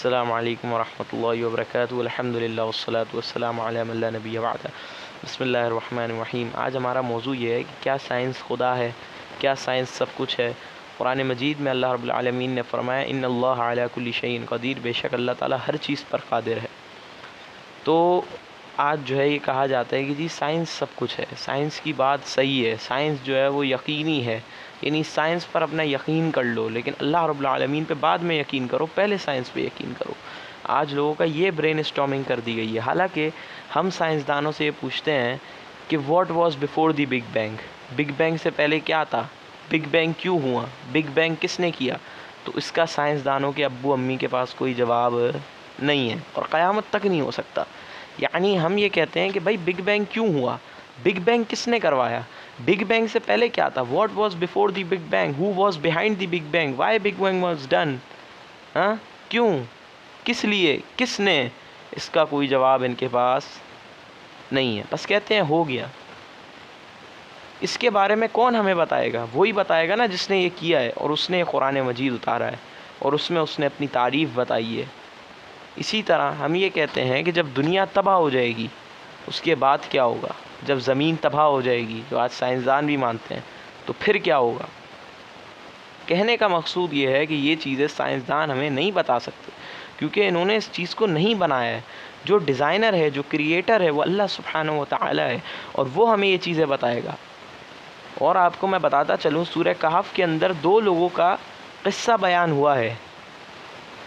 السلام علیکم ورحمۃ اللہ وبرکاتہ، الحمد للہ والصلاۃ والسلام علی من لا نبی بعدہ، بسم اللہ الرحمن الرحیم۔ آج ہمارا موضوع یہ ہے کہ کیا سائنس خدا ہے، کیا سائنس سب کچھ ہے۔ قرآن مجید میں اللہ رب العالمین نے فرمایا ان اللہ علی کل شیء قدیر، بے شک اللہ تعالیٰ ہر چیز پر قادر ہے۔ تو آج جو ہے یہ کہا جاتا ہے کہ جی سائنس سب کچھ ہے، سائنس کی بات صحیح ہے، سائنس جو ہے وہ یقینی ہے، یعنی سائنس پر اپنا یقین کر لو، لیکن اللہ رب العالمین پہ بعد میں یقین کرو، پہلے سائنس پہ یقین کرو۔ آج لوگوں کا یہ برین اسٹارمنگ کر دی گئی ہے، حالانکہ ہم سائنسدانوں سے یہ پوچھتے ہیں کہ what was before the Big being, big bang سے پہلے کیا تھا، بگ بینگ کیوں ہوا، بگ بینگ کس نے کیا، تو اس کا سائنسدانوں کے ابو امی کے پاس کوئی جواب نہیں ہے اور قیامت تک نہیں ہو سکتا۔ یعنی ہم یہ کہتے ہیں کہ بھائی بگ بینگ کیوں ہوا، بگ بینگ کس نے کروایا، بگ بینگ سے پہلے کیا تھا، what was before the Big Bang, who was behind the Big Bang, why Big Bang was done, کیوں، کس لیے، کس نے، اس کا کوئی جواب ان کے پاس نہیں ہے، بس کہتے ہیں ہو گیا۔ اس کے بارے میں کون ہمیں بتائے گا، وہی بتائے گا نا جس نے یہ کیا ہے، اور اس نے قرآن مجید اتارا ہے اور اس میں اس نے اپنی تعریف بتائی ہے۔ اسی طرح ہم یہ کہتے ہیں کہ جب دنیا تباہ ہو جائے گی اس کے بعد کیا ہوگا، جب زمین تباہ ہو جائے گی، جو آج سائنسدان بھی مانتے ہیں، تو پھر کیا ہوگا۔ کہنے کا مقصود یہ ہے کہ یہ چیزیں سائنسدان ہمیں نہیں بتا سکتے، کیونکہ انہوں نے اس چیز کو نہیں بنایا ہے۔ جو ڈیزائنر ہے، جو کریٹر ہے، وہ اللہ سبحانہ و تعالی ہے، اور وہ ہمیں یہ چیزیں بتائے گا۔ اور آپ کو میں بتاتا چلوں، سورہ کہف کے اندر دو لوگوں کا قصہ بیان ہوا ہے،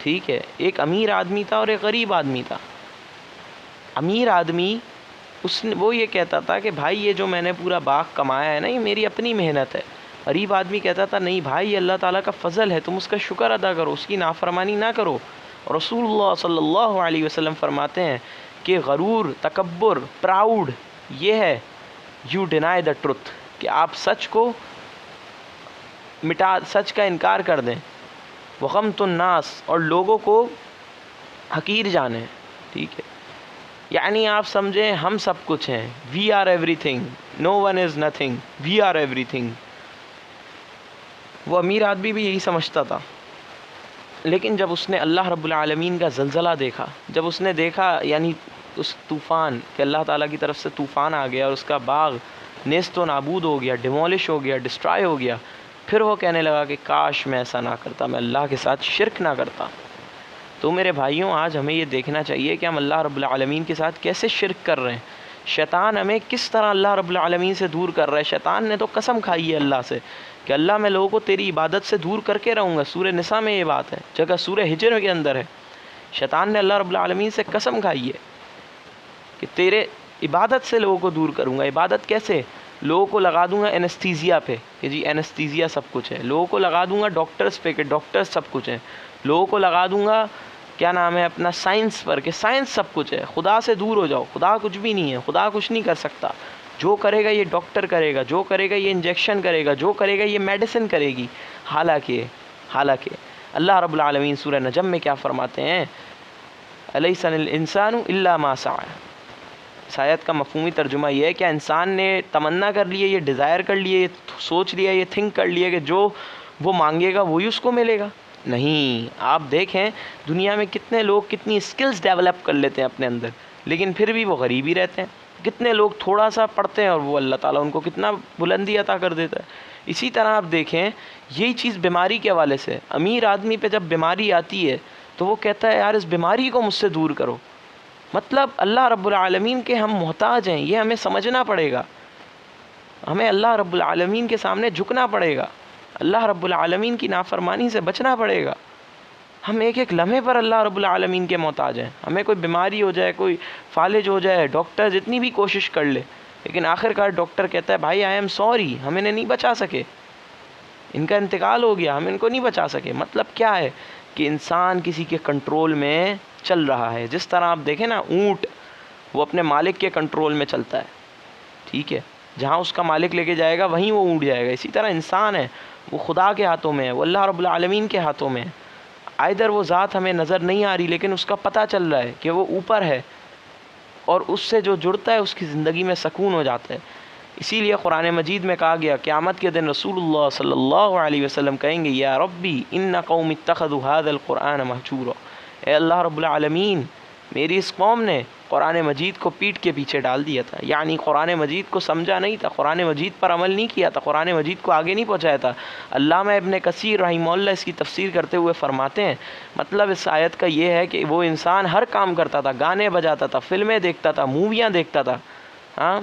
ٹھیک ہے، ایک امیر آدمی تھا اور ایک غریب آدمی تھا۔ امیر آدمی وہ یہ کہتا تھا کہ بھائی یہ جو میں نے پورا باغ کمایا ہے نا، یہ میری اپنی محنت ہے۔ غریب آدمی کہتا تھا نہیں بھائی، یہ اللہ تعالیٰ کا فضل ہے، تم اس کا شکر ادا کرو، اس کی نافرمانی نہ کرو۔ اور رسول اللہ صلی اللہ علیہ وسلم فرماتے ہیں کہ غرور، تکبر، پراؤڈ یہ ہے یو ڈینائی دا ٹروتھ، کہ آپ سچ کا انکار کر دیں، وغمت الناس، اور لوگوں کو حقیر جانیں، ٹھیک ہے، یعنی آپ سمجھیں ہم سب کچھ ہیں، we are everything, no one is nothing, we are everything. وہ امیر آدمی بھی یہی سمجھتا تھا، لیکن جب اس نے اللہ رب العالمین کا زلزلہ دیکھا، جب اس نے دیکھا یعنی اس طوفان کہ اللہ تعالیٰ کی طرف سے طوفان آ گیا اور اس کا باغ نیست و نابود ہو گیا، ڈیمولش ہو گیا، ڈسٹرائے ہو گیا، پھر وہ کہنے لگا کہ کاش میں ایسا نہ کرتا، میں اللہ کے ساتھ شرک نہ کرتا۔ تو میرے بھائیوں، آج ہمیں یہ دیکھنا چاہیے کہ ہم اللہ رب العالمین کے ساتھ کیسے شرک کر رہے ہیں، شیطان ہمیں کس طرح اللہ رب العالمین سے دور کر رہا ہے۔ شیطان نے تو قسم کھائی ہے اللہ سے کہ اللہ میں لوگوں کو تیری عبادت سے دور کر کے رہوں گا، سورہ نساء میں یہ بات ہے، جگہ سورہ ہجر کے اندر ہے۔ شیطان نے اللہ رب العالمین سے قسم کھائی ہے کہ تیرے عبادت سے لوگوں کو دور کروں گا۔ عبادت کیسے؟ لوگوں کو لگا دوں گا اینستھیزیا پہ کہ جی اینستھیزیا سب کچھ ہے، لوگوں کو لگا دوں گا ڈاکٹرز پہ کہ ڈاکٹرز سب کچھ ہیں، لوگوں کو لگا دوں گا کیا نام ہے اپنا سائنس پر کہ سائنس سب کچھ ہے، خدا سے دور ہو جاؤ، خدا کچھ بھی نہیں ہے، خدا کچھ نہیں کر سکتا، جو کرے گا یہ ڈاکٹر کرے گا، جو کرے گا یہ انجیکشن کرے گا، جو کرے گا یہ میڈیسن کرے گی۔ حالانکہ اللہ رب العالمین سورہ نجم میں کیا فرماتے ہیں، الیس الانسان الا ما سعی۔ اس آیت کا مفہومی ترجمہ یہ ہے کہ انسان نے تمنا کر لی ہے، یہ ڈیزائر کر لیے، یہ سوچ لیا، یہ تھنک کر لیا کہ جو وہ مانگے گا وہی اس کو ملے گا۔ نہیں، آپ دیکھیں دنیا میں کتنے لوگ کتنی اسکلز ڈیولپ کر لیتے ہیں اپنے اندر، لیکن پھر بھی وہ غریب ہی رہتے ہیں۔ کتنے لوگ تھوڑا سا پڑھتے ہیں اور وہ اللہ تعالیٰ ان کو کتنا بلندی عطا کر دیتا ہے۔ اسی طرح آپ دیکھیں یہی چیز بیماری کے حوالے سے، امیر آدمی پہ جب بیماری آتی ہے تو وہ کہتا ہے یار اس بیماری کو مجھ سے دور کرو۔ مطلب اللہ رب العالمین کے ہم محتاج ہیں، یہ ہمیں سمجھنا پڑے گا، ہمیں اللہ رب العالمین کے سامنے جھکنا پڑے گا، اللہ رب العالمین کی نافرمانی سے بچنا پڑے گا۔ ہم ایک ایک لمحے پر اللہ رب العالمین کے محتاج ہیں۔ ہمیں کوئی بیماری ہو جائے، کوئی فالج ہو جائے، ڈاکٹر جتنی بھی کوشش کر لے، لیکن آخر کار ڈاکٹر کہتا ہے بھائی آئی ایم سوری، ہم انہیں نہیں بچا سکے، ان کا انتقال ہو گیا، ہم ان کو نہیں بچا سکے۔ مطلب کیا ہے کہ انسان کسی کے کنٹرول میں چل رہا ہے۔ جس طرح آپ دیکھیں نا، اونٹ وہ اپنے مالک کے کنٹرول میں چلتا ہے، ٹھیک ہے، جہاں اس کا مالک لے کے جائے گا وہیں وہ اونٹ جائے گا۔ اسی طرح انسان ہے، وہ خدا کے ہاتھوں میں ہے، وہ اللہ رب العالمین کے ہاتھوں میں ہے۔ آئدر وہ ذات ہمیں نظر نہیں آ رہی لیکن اس کا پتہ چل رہا ہے کہ وہ اوپر ہے، اور اس سے جو جڑتا ہے اس کی زندگی میں سکون ہو جاتا ہے۔ اسی لیے قرآن مجید میں کہا گیا قیامت کے دن رسول اللہ صلی اللہ علیہ وسلم کہیں گے یا ربی ان قوم اتخذوا هذا القرآن مہجورا، اے اللہ رب العالمین میری اس قوم نے قرآن مجید کو پیٹھ کے پیچھے ڈال دیا تھا، یعنی قرآن مجید کو سمجھا نہیں تھا، قرآن مجید پر عمل نہیں کیا تھا، قرآن مجید کو آگے نہیں پہنچایا تھا۔ علامہ ابن کثیر رحمہ اللہ اس کی تفسیر کرتے ہوئے فرماتے ہیں مطلب اس آیت کا یہ ہے کہ وہ انسان ہر کام کرتا تھا، گانے بجاتا تھا، فلمیں دیکھتا تھا، موویاں دیکھتا تھا، ہاں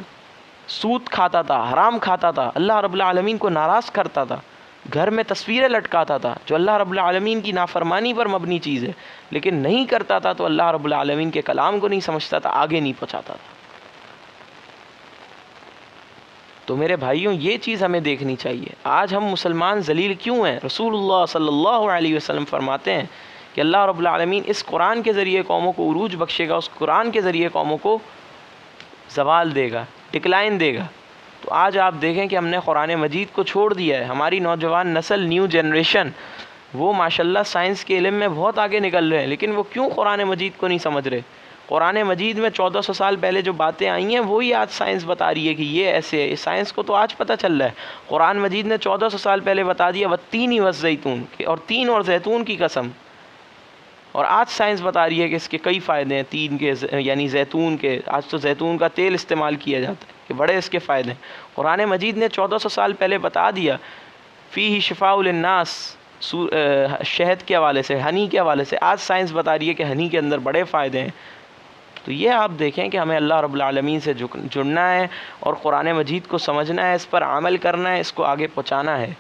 سود کھاتا تھا، حرام کھاتا تھا، اللہ رب العالمین کو ناراض کرتا تھا، گھر میں تصویریں لٹکاتا تھا جو اللہ رب العالمین کی نافرمانی پر مبنی چیز ہے، لیکن نہیں کرتا تھا تو اللہ رب العالمین کے کلام کو نہیں سمجھتا تھا، آگے نہیں پہنچاتا تھا۔ تو میرے بھائیوں یہ چیز ہمیں دیکھنی چاہیے۔ آج ہم مسلمان ذلیل کیوں ہیں؟ رسول اللہ صلی اللہ علیہ وسلم فرماتے ہیں کہ اللہ رب العالمین اس قرآن کے ذریعے قوموں کو عروج بخشے گا، اس قرآن کے ذریعے قوموں کو زوال دے گا، ڈکلائن دے گا۔ تو آج آپ دیکھیں کہ ہم نے قرآن مجید کو چھوڑ دیا ہے۔ ہماری نوجوان نسل، نیو جنریشن، وہ ماشاءاللہ سائنس کے علم میں بہت آگے نکل رہے ہیں، لیکن وہ کیوں قرآن مجید کو نہیں سمجھ رہے؟ قرآن مجید میں 1400 سال پہلے جو باتیں آئی ہیں وہی آج سائنس بتا رہی ہے کہ یہ ایسے ہے۔ سائنس کو تو آج پتہ چل رہا ہے، قرآن مجید نے 1400 سال پہلے بتا دیا والتین والزیتون، اور تین اور زیتون کی قسم، اور آج سائنس بتا رہی ہے کہ اس کے کئی فائدے ہیں، تین کے یعنی زیتون کے۔ آج تو زیتون کا تیل استعمال کیا جاتا ہے کہ بڑے اس کے فائدے ہیں۔ قرآن مجید نے 1400 سال پہلے بتا دیا فیہ شفاء للناس، شہد کے حوالے سے، ہنی کے حوالے سے۔ آج سائنس بتا رہی ہے کہ ہنی کے اندر بڑے فائدے ہیں۔ تو یہ آپ دیکھیں کہ ہمیں اللہ رب العالمین سے جڑنا ہے اور قرآن مجید کو سمجھنا ہے، اس پر عمل کرنا ہے، اس کو آگے پہنچانا ہے۔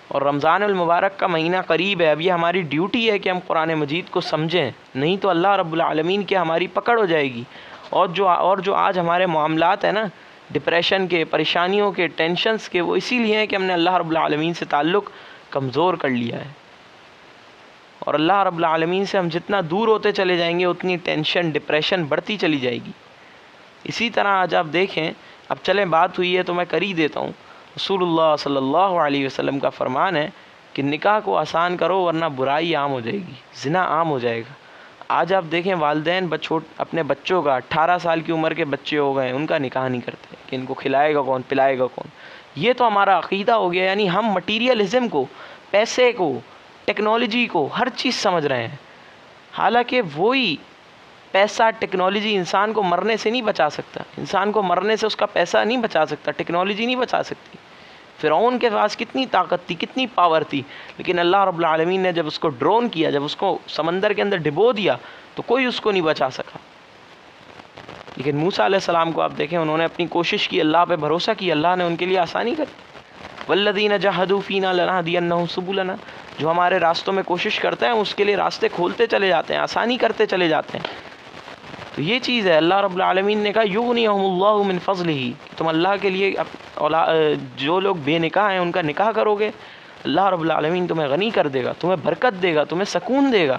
اور رمضان المبارک کا مہینہ قریب ہے، اب یہ ہماری ڈیوٹی ہے کہ ہم قرآن مجید کو سمجھیں، نہیں تو اللہ رب العالمین کی ہماری پکڑ ہو جائے گی۔ اور جو آج ہمارے معاملات ہیں نا، ڈپریشن کے، پریشانیوں کے، ٹینشنز کے، وہ اسی لیے ہیں کہ ہم نے اللہ رب العالمین سے تعلق کمزور کر لیا ہے۔ اور اللہ رب العالمین سے ہم جتنا دور ہوتے چلے جائیں گے اتنی ٹینشن، ڈپریشن بڑھتی چلی جائے گی۔ اسی طرح آج آپ دیکھیں، اب چلیں بات ہوئی ہے تو میں کر ہی دیتا ہوں، رسول اللہ صلی اللہ علیہ وسلم کا فرمان ہے کہ نکاح کو آسان کرو ورنہ برائی عام ہو جائے گی، زنا عام ہو جائے گا۔ آج آپ دیکھیں والدین اپنے بچوں کا 18 سال کی عمر کے بچے ہو گئے ان کا نکاح نہیں کرتے کہ ان کو کھلائے گا کون، پلائے گا کون۔ یہ تو ہمارا عقیدہ ہو گیا، یعنی ہم مٹیریلزم کو، پیسے کو، ٹیکنالوجی کو، ہر چیز سمجھ رہے ہیں، حالانکہ وہی پیسہ، ٹیکنالوجی انسان کو مرنے سے نہیں بچا سکتا، انسان کو مرنے سے اس کا پیسہ نہیں بچا سکتا، ٹیکنالوجی نہیں بچا سکتی۔ فرعون کے پاس کتنی طاقت تھی، کتنی پاور تھی، لیکن اللہ رب العالمین نے جب اس کو ڈرون کیا، جب اس کو سمندر کے اندر ڈبو دیا تو کوئی اس کو نہیں بچا سکا۔ لیکن موسیٰ علیہ السلام کو آپ دیکھیں، انہوں نے اپنی کوشش کی، اللہ پہ بھروسہ کیا، اللہ نے ان کے لیے آسانی کر دی۔ والذین جاہدوا فینا لنہدینہم سبلنا، جو ہمارے راستوں میں کوشش کرتا ہے اس کے لیے راستے کھولتے چلے جاتے ہیں، آسانی کرتے چلے جاتے ہیں۔ تو یہ چیز ہے، اللہ رب العالمین نے کہا یغنیہم اللہ من فضلہ، تم اللہ کے لیے جو لوگ بے نکاح ہیں ان کا نکاح کرو گے، اللہ رب العالمین تمہیں غنی کر دے گا، تمہیں برکت دے گا، تمہیں سکون دے گا،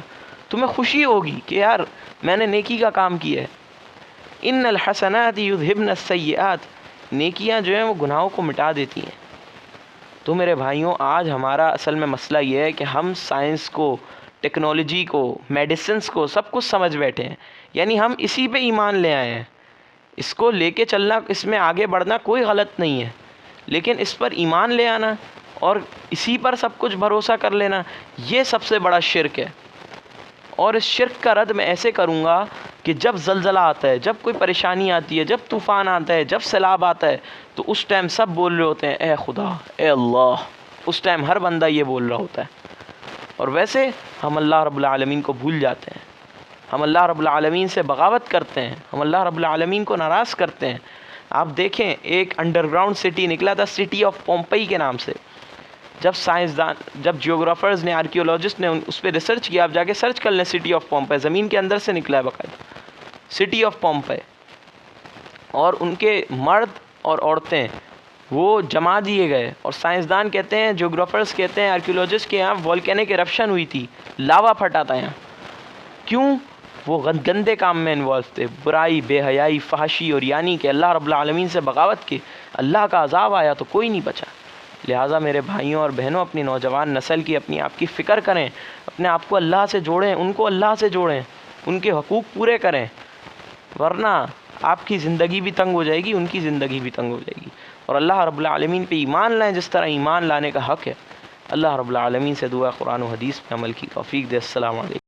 تمہیں خوشی ہوگی کہ یار میں نے نیکی کا کام کیا ہے۔ ان الحسنات یذہبن السیئات، نیکیاں جو ہیں وہ گناہوں کو مٹا دیتی ہیں۔ تو میرے بھائیوں، آج ہمارا اصل میں مسئلہ یہ ہے کہ ہم سائنس کو، ٹیکنالوجی کو، میڈیسنس کو سب کچھ سمجھ بیٹھے ہیں، یعنی ہم اسی پہ ایمان لے آئے ہیں۔ اس کو لے کے چلنا، اس میں آگے بڑھنا کوئی غلط نہیں ہے، لیکن اس پر ایمان لے آنا اور اسی پر سب کچھ بھروسہ کر لینا، یہ سب سے بڑا شرک ہے۔ اور اس شرک کا رد میں ایسے کروں گا کہ جب زلزلہ آتا ہے، جب کوئی پریشانی آتی ہے، جب طوفان آتا ہے، جب سیلاب آتا ہے، تو اس ٹائم سب بول رہے ہوتے ہیں اے خدا، اے اللہ، اس ٹائم ہر بندہ یہ بول رہا ہوتا ہے۔ اور ویسے ہم اللہ رب العالمین کو بھول جاتے ہیں، ہم اللہ رب العالمین سے بغاوت کرتے ہیں، ہم اللہ رب العالمین کو ناراض کرتے ہیں۔ آپ دیکھیں، ایک انڈر گراؤنڈ سٹی نکلا تھا سٹی آف پومپئی کے نام سے، جب سائنسدان، جب جیوگرافرز نے، آرکیولوجسٹ نے اس پہ ریسرچ کیا، آپ جا کے سرچ کر لیں سٹی آف پومپئی، زمین کے اندر سے نکلا ہے باقاعدہ سٹی آف پومپئی، اور ان کے مرد اور عورتیں وہ جما دیے گئے، اور سائنسدان کہتے ہیں، جیوگرافرز کہتے ہیں، آرکیولوجسٹ کے یہاں والکینک ایرپشن ہوئی تھی، لاوا پھٹا تھا یہاں۔ کیوں؟ وہ گندے کام میں انوالو تھے، برائی، بے حیائی، فحاشی، اور یعنی کہ اللہ رب العالمین سے بغاوت کی، اللہ کا عذاب آیا تو کوئی نہیں بچا۔ لہٰذا میرے بھائیوں اور بہنوں، اپنی نوجوان نسل کی، اپنی آپ کی فکر کریں، اپنے آپ کو اللہ سے جوڑیں، ان کو اللہ سے جوڑیں، ان کے حقوق پورے کریں، ورنہ آپ کی زندگی بھی تنگ ہو جائے گی، ان کی زندگی بھی تنگ ہو جائے گی۔ اور اللہ رب العالمین پہ ایمان لائیں جس طرح ایمان لانے کا حق ہے۔ اللہ رب العالمین سے دعا قرآن و حدیث پہ عمل کی توفیق دے۔ السلام علیکم۔